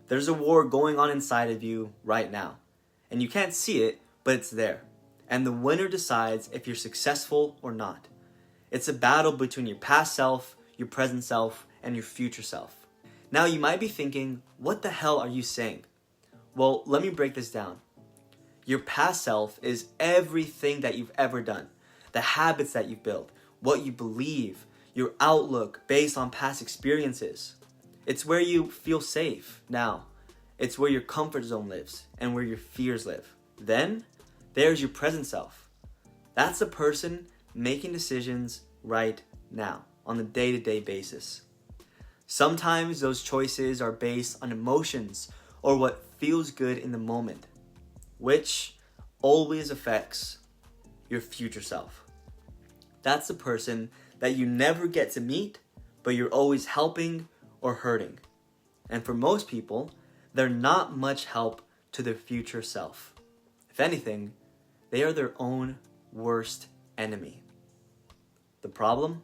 There's a war going on inside of you right now. And you can't see it, but it's there. And the winner decides if you're successful or not. It's a battle between your past self, your present self, and your future self. Now you might be thinking, what the hell are you saying? Well, let me break this down. Your past self is everything that you've ever done. The habits that you've built, what you believe, your outlook based on past experiences. It's where you feel safe now. It's where your comfort zone lives and where your fears live. Then, there's your present self. That's the person making decisions right now on a day-to-day basis. Sometimes those choices are based on emotions or what feels good in the moment, which always affects your future self. That's the person that you never get to meet, but you're always helping or hurting. And for most people, they're not much help to their future self. If anything, they are their own worst enemy. The problem?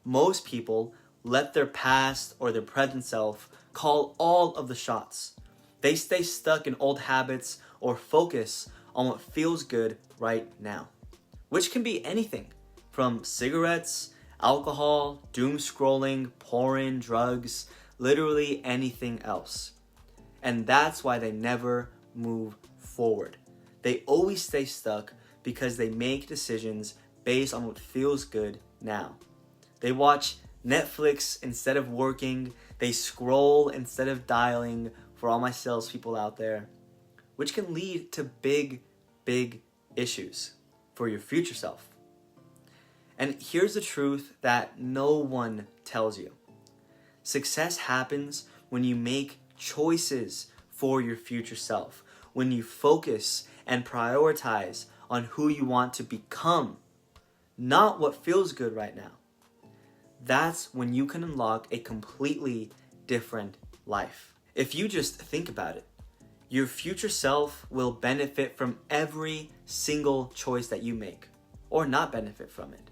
Most people let their past or their present self call all of the shots. They stay stuck in old habits or focus on what feels good right now, which can be anything from cigarettes, alcohol, doom scrolling, porn, drugs, literally anything else. And that's why they never move forward. They always stay stuck because they make decisions based on what feels good now. They watch Netflix instead of working. They scroll instead of dialing, for all my salespeople out there, which can lead to big issues for your future self. And here's the truth that no one tells you. Success happens when you make choices for your future self, when you focus and prioritize on who you want to become, not what feels good right now. That's when you can unlock a completely different life. If you just think about it, your future self will benefit from every single choice that you make, or not benefit from it.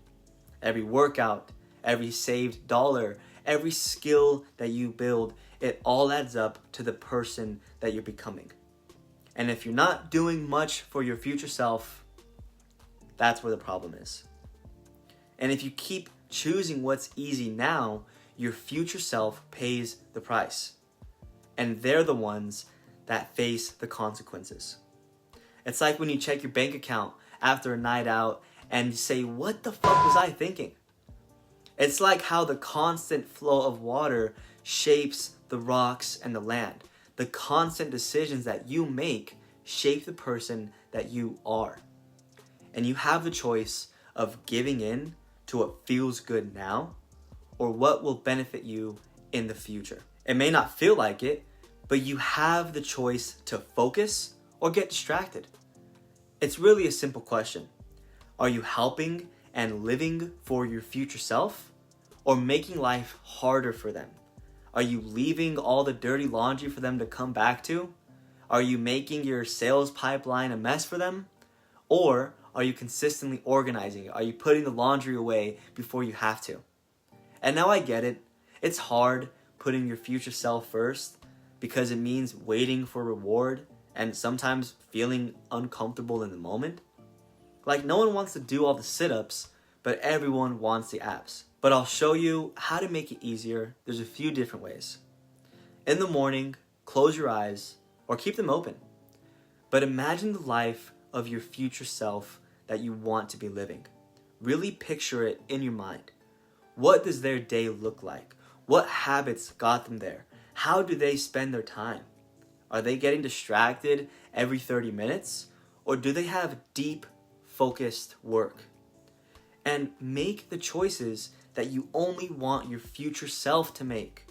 Every workout, every saved dollar, every skill that you build, it all adds up to the person that you're becoming. And if you're not doing much for your future self, that's where the problem is. And if you keep choosing what's easy now, your future self pays the price. And they're the ones that face the consequences. It's like when you check your bank account after a night out and you say, what the fuck was I thinking? It's like how the constant flow of water shapes the rocks and the land. The constant decisions that you make shape the person that you are. And you have the choice of giving in to what feels good now or what will benefit you in the future. It may not feel like it, but you have the choice to focus or get distracted. It's really a simple question. Are you helping and living for your future self or making life harder for them? Are you leaving all the dirty laundry for them to come back to? Are you making your sales pipeline a mess for them? Or are you consistently organizing it? Are you putting the laundry away before you have to? And now I get it. It's hard putting your future self first because it means waiting for reward and sometimes feeling uncomfortable in the moment. Like no one wants to do all the sit-ups, but everyone wants the abs. But I'll show you how to make it easier. There's a few different ways. In the morning, close your eyes or keep them open. But imagine the life of your future self that you want to be living. Really picture it in your mind. What does their day look like? What habits got them there? How do they spend their time? Are they getting distracted every 30 minutes? Or do they have deep, focused work? And make the choices that you only want your future self to make.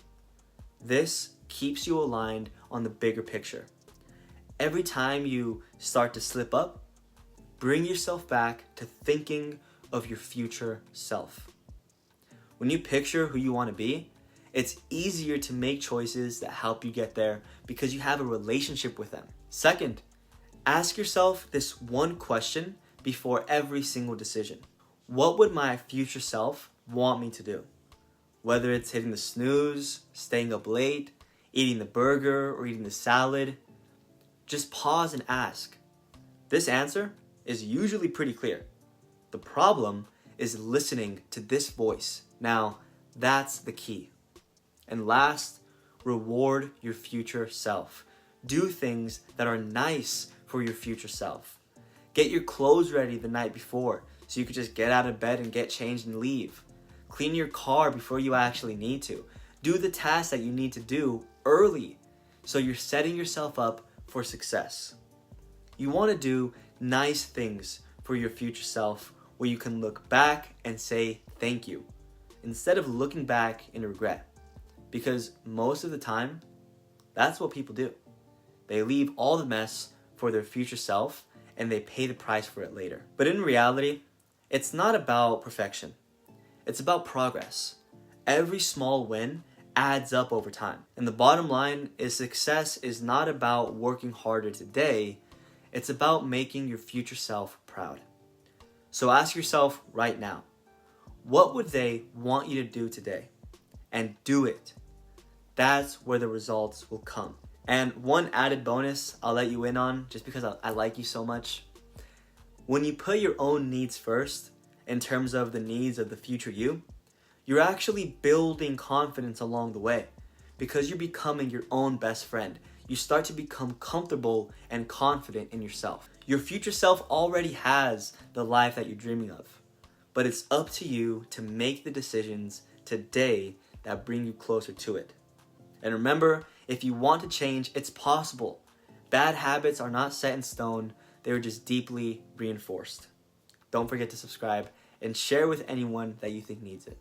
This keeps you aligned on the bigger picture. Every time you start to slip up, bring yourself back to thinking of your future self. When you picture who you want to be, it's easier to make choices that help you get there because you have a relationship with them. Second, ask yourself this one question before every single decision. What would my future self want me to do? Whether it's hitting the snooze, staying up late, eating the burger or eating the salad? Just pause and ask. This answer is usually pretty clear. The problem is listening to this voice. Now, that's the key. And last, reward your future self. Do things that are nice for your future self. Get your clothes ready the night before so you could just get out of bed and get changed and leave. Clean your car before you actually need to. Do the tasks that you need to do early so you're setting yourself up for success. You want to do nice things for your future self where you can look back and say thank you instead of looking back in regret. Because most of the time, that's what people do. They leave all the mess for their future self and they pay the price for it later. But in reality, it's not about perfection. It's about progress. Every small win adds up over time. And the bottom line is success is not about working harder today. It's about making your future self proud. So ask yourself right now, what would they want you to do today? And do it. That's where the results will come. And one added bonus I'll let you in on, just because I like you so much. When you put your own needs first, in terms of the needs of the future you, you're actually building confidence along the way because you're becoming your own best friend. You start to become comfortable and confident in yourself. Your future self already has the life that you're dreaming of, but it's up to you to make the decisions today that bring you closer to it. And remember, if you want to change, it's possible. Bad habits are not set in stone, they're just deeply reinforced. Don't forget to subscribe and share with anyone that you think needs it.